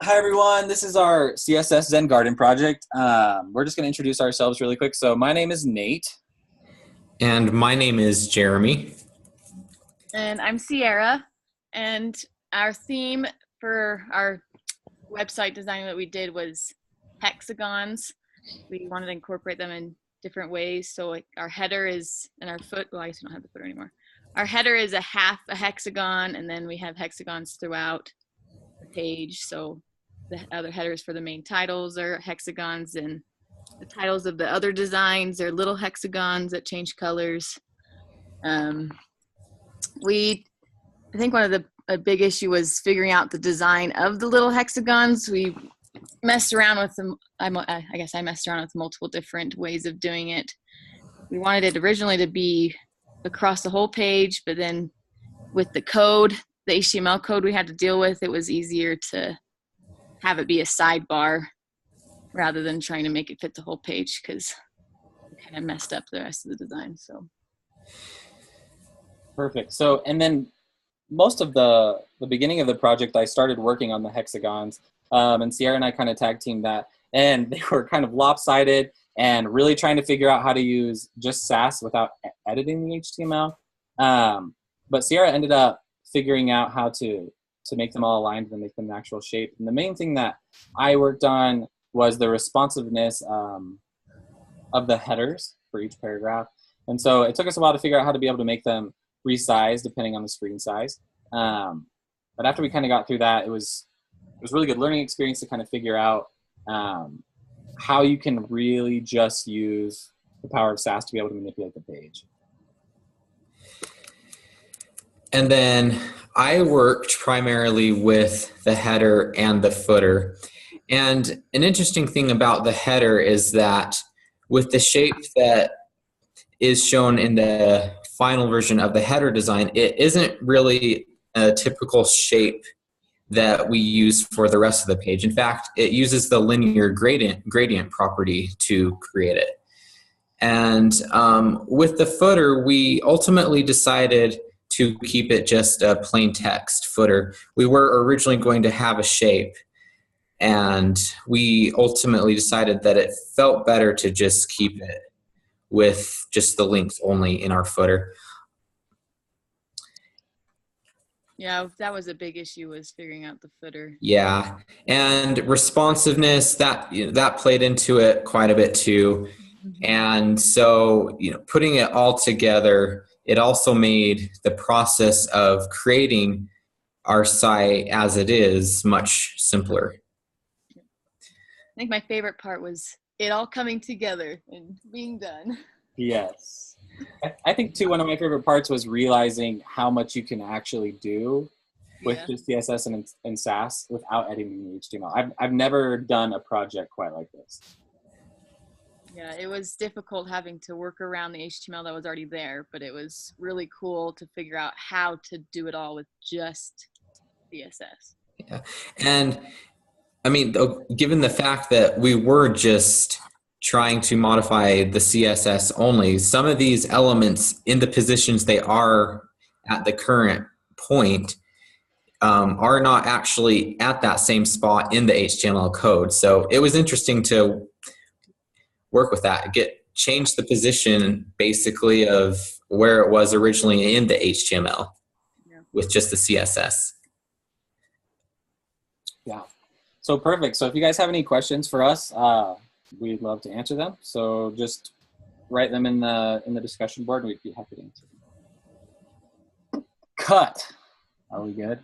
Hi, everyone. This is our CSS Zen Garden project. We're just going to introduce ourselves really quick. So my name is Nate. And my name is Jeremy. And I'm Sierra. And our theme for our website design that we did was hexagons. We wanted to incorporate them in different ways. So like our header is, and our foot, well, I guess we don't have the footer anymore. Our header is a half a hexagon, and then we have hexagons throughout the page. So the other headers for the main titles are hexagons, and the titles of the other designs are little hexagons that change colors. I think one of a big issue was figuring out the design of the little hexagons. We messed around with them. I guess I messed around with multiple different ways of doing it. We wanted it originally to be across the whole page, but then with the code, the HTML code we had to deal with, it was easier to have it be a sidebar rather than trying to make it fit the whole page, because it kind of messed up the rest of the design. So Perfect. So, and then most of the beginning of the project, I started working on the hexagons, and Sierra and I kind of tag teamed that, and they were kind of lopsided and really trying to figure out how to use just Sass without editing the HTML. But Sierra ended up figuring out how to make them all aligned and make them an actual shape. And the main thing that I worked on was the responsiveness of the headers for each paragraph. And so it took us a while to figure out how to be able to make them resize depending on the screen size. But after we kind of got through that, it was a really good learning experience to kind of figure out how you can really just use the power of Sass to be able to manipulate the page. And then I worked primarily with the header and the footer. And an interesting thing about the header is that with the shape that is shown in the final version of the header design, it isn't really a typical shape that we use for the rest of the page. In fact, it uses the linear gradient property to create it. And with the footer, we ultimately decided to keep it just a plain text footer. We were originally going to have a shape, and we ultimately decided that it felt better to just keep it with just the links only in our footer. yeah, that was a big issue, was figuring out the footer. Yeah, and responsiveness, that played into it quite a bit too. And so, putting it all together, it also made the process of creating our site as it is much simpler. I think my favorite part was it all coming together and being done. Yes. I think, too, one of my favorite parts was realizing how much you can actually do with just CSS and Sass without editing the HTML. I've never done a project quite like this. Yeah, it was difficult having to work around the HTML that was already there, but it was really cool to figure out how to do it all with just CSS. Yeah, and I mean, given the fact that we were just trying to modify the CSS only, some of these elements in the positions they are at the current point are not actually at that same spot in the HTML code. So it was interesting to work with that, change the position basically of where it was originally in the HTML with just the CSS. Yeah. So perfect. So if you guys have any questions for us, we'd love to answer them. So just write them in the discussion board, and we'd be happy to answer them. Cut. Are we good?